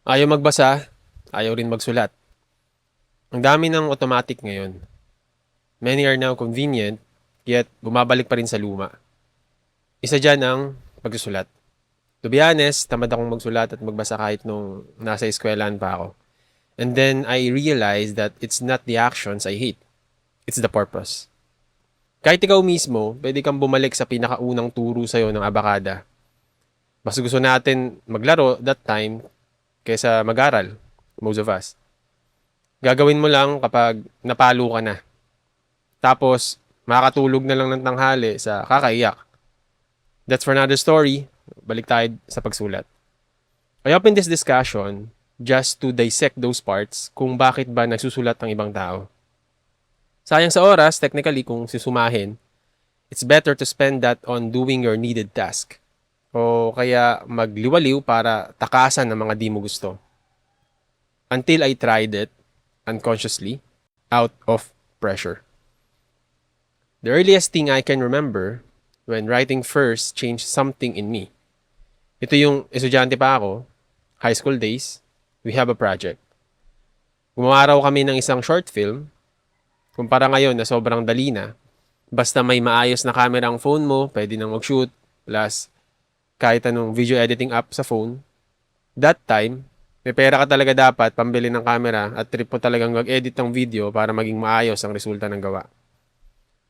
Ayaw magbasa, ayaw rin magsulat. Ang dami ng automatic ngayon. Many are now convenient, yet bumabalik pa rin sa luma. Isa dyan ang pagsusulat. To be honest, tamad akong magsulat at magbasa kahit nung nasa eskwelahan pa ako. And then I realized that it's not the actions I hate. It's the purpose. Kahit ikaw mismo, pwede kang bumalik sa pinakaunang turo sa'yo ng abakada. Mas gusto natin maglaro that time kaysa mag-aral, most of us. Gagawin mo lang kapag napalo ka na. Tapos, makakatulog na lang ng tanghali sa kakaiyak. That's for another story. Balik tayo sa pagsulat. I open this discussion just to dissect those parts kung bakit ba nagsusulat ang ibang tao. Sayang sa oras, technically, kung susumahin, it's better to spend that on doing your needed task. O kaya magliwaliw para takasan ng mga di mo gusto. Until I tried it, unconsciously, out of pressure. The earliest thing I can remember when writing first changed something in me. Ito yung estudyante pa ako, high school days, we have a project. Gumawa raw kami ng isang short film, kumpara ngayon na sobrang dali na. Basta may maayos na camera ang phone mo, pwede nang mag-shoot, plus kahit anong video editing app sa phone. That time, may pera ka talaga dapat pambili ng camera at trip mo talagang mag-edit ng video para maging maayos ang resulta ng gawa.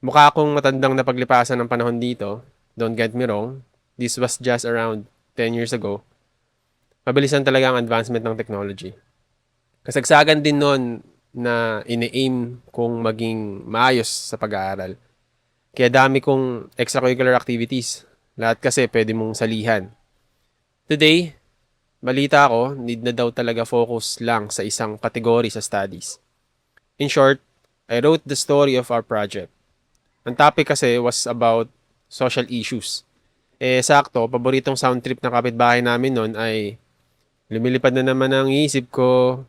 Mukha akong matandang napaglipasan ng panahon dito. Don't get me wrong. This was just around 10 years ago. Mabilisan talaga ang advancement ng technology. Kasagsagan din nun na ini-aim kong maging maayos sa pag-aaral. Kaya dami kong extracurricular activities. Lahat kasi pwede mong salihan. Today, balita ko, need na daw talaga focus lang sa isang kategory sa studies. In short, I wrote the story of our project. Ang topic kasi was about social issues. Sakto, paboritong sound trip ng kapitbahay namin noon ay lumilipad na naman ang isip ko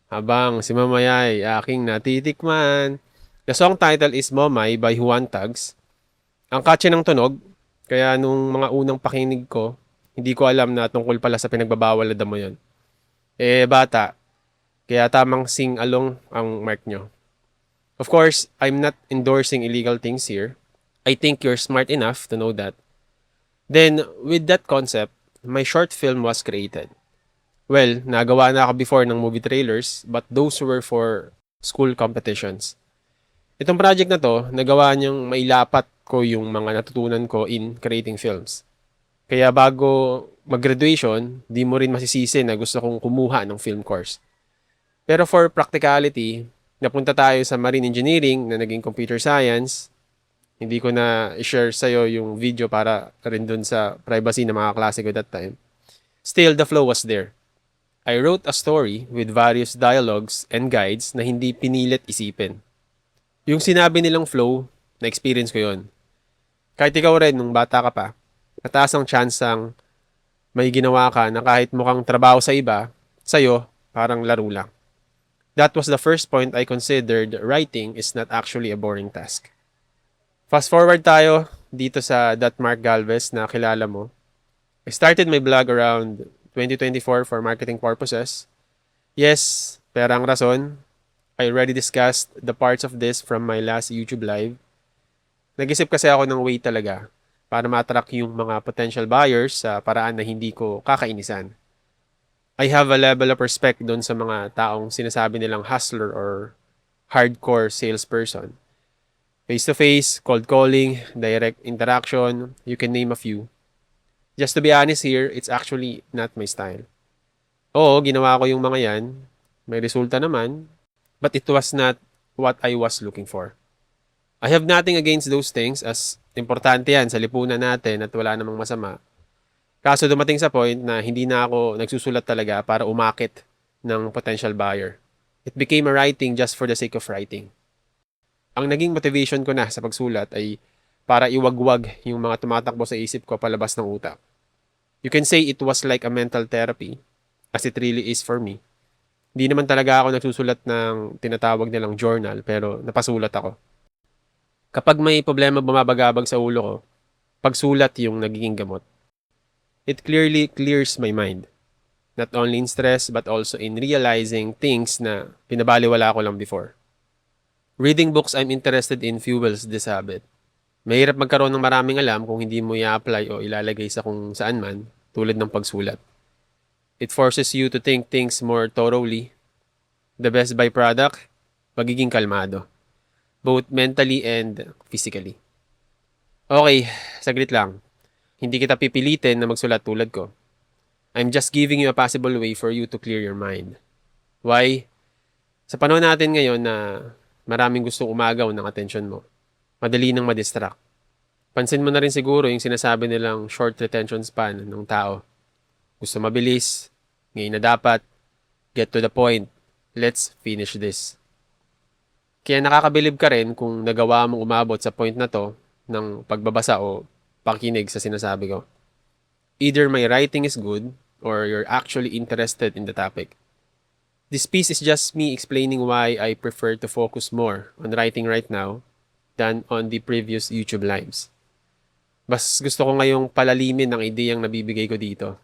habang si Mamayay aking natitikman. The song title is Momay by Juan Tags. Ang catchy ng tunog, kaya nung mga unang pakinig ko, hindi ko alam na tungkol pala sa pinagbabawal na damo yun. Bata, kaya tamang sing-along ang mark nyo. Of course, I'm not endorsing illegal things here. I think you're smart enough to know that. Then, with that concept, my short film was created. Well, nagawa na ako before ng movie trailers, but those were for school competitions. Itong project na to, nagawa niyang mailapat ko yung mga natutunan ko in creating films. Kaya bago mag-graduation, di mo rin masisisi na gusto kong kumuha ng film course. Pero for practicality, napunta tayo sa marine engineering na naging computer science. Hindi ko na i-share sa'yo yung video para rin dun sa privacy ng mga klase ko that time. Still, the flow was there. I wrote a story with various dialogues and guides na hindi pinilit isipin. Yung sinabi nilang flow, na-experience ko yon. Kahit ikaw rin, nung bata ka pa, mataas ang chansang may ginawa ka na kahit mukhang trabaho sa iba, sa'yo, parang laro lang. That was the first point I considered writing is not actually a boring task. Fast forward tayo dito sa Mark Galvez na kilala mo. I started my blog around 2024 for marketing purposes. Yes, pero ang rason, I already discussed the parts of this from my last YouTube live. Nag-isip kasi ako ng way talaga para ma-attract yung mga potential buyers sa paraan na hindi ko kakainisan. I have a level of respect doon sa mga taong sinasabi nilang hustler or hardcore salesperson. Face-to-face, cold calling, direct interaction, you can name a few. Just to be honest here, it's actually not my style. Oo, ginawa ko yung mga yan. May resulta naman. But it was not what I was looking for. I have nothing against those things as importante yan sa lipunan natin at wala namang masama. Kaso dumating sa point na hindi na ako nagsusulat talaga para umakit ng potential buyer. It became a writing just for the sake of writing. Ang naging motivation ko na sa pagsulat ay para iwagwag yung mga tumatakbo sa isip ko palabas ng utak. You can say it was like a mental therapy, as it really is for me. Hindi naman talaga ako nagsusulat ng tinatawag nilang journal, pero napasulat ako. Kapag may problema bumabagabag sa ulo ko, pagsulat yung nagiging gamot. It clearly clears my mind. Not only in stress, but also in realizing things na pinabaliwala ko lang before. Reading books I'm interested in fuels this habit. Mahirap magkaroon ng maraming alam kung hindi mo i-apply o ilalagay sa kung saan man, tulad ng pagsulat. It forces you to think things more thoroughly. The best byproduct, pagiging kalmado. Both mentally and physically. Okay, saglit lang. Hindi kita pipilitin na magsulat tulad ko. I'm just giving you a possible way for you to clear your mind. Why? Sa panahon natin ngayon na maraming gustong umagaw ng atensyon mo, madali nang madistract. Pansin mo na rin siguro yung sinasabi nilang short retention span ng tao. Gusto mabilis, ngayon na dapat, get to the point, let's finish this. Kaya nakakabilib ka rin kung nagawa mong umabot sa point na to ng pagbabasa o pakinig sa sinasabi ko. Either my writing is good or you're actually interested in the topic. This piece is just me explaining why I prefer to focus more on writing right now than on the previous YouTube lives. Mas gusto ko ngayong palalimin ang ideyang nabibigay ko dito.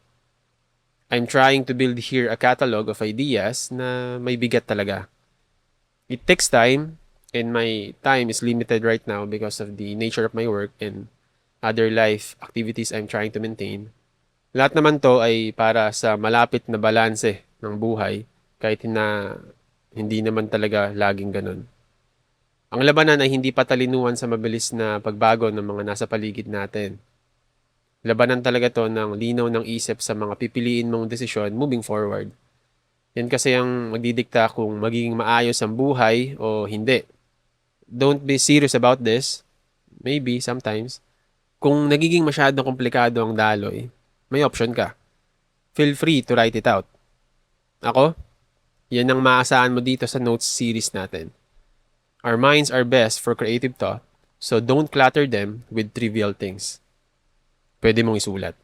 I'm trying to build here a catalog of ideas na may bigat talaga. It takes time, and my time is limited right now because of the nature of my work and other life activities I'm trying to maintain. Lahat naman to ay para sa malapit na balanse ng buhay kahit na hindi naman talaga laging ganun. Ang labanan ay hindi patalinuhan sa mabilis na pagbago ng mga nasa paligid natin. Labanan talaga to ng linaw ng isip sa mga pipiliin mong desisyon moving forward. Yan kasi ang magdidikta kung magiging maayos ang buhay o hindi. Don't be serious about this. Maybe, sometimes. Kung nagiging masyadong komplikado ang daloy, may option ka. Feel free to write it out. Ako, yan ang maasahan mo dito sa notes series natin. Our minds are best for creative thought, so don't clutter them with trivial things. Pwede mong isulat.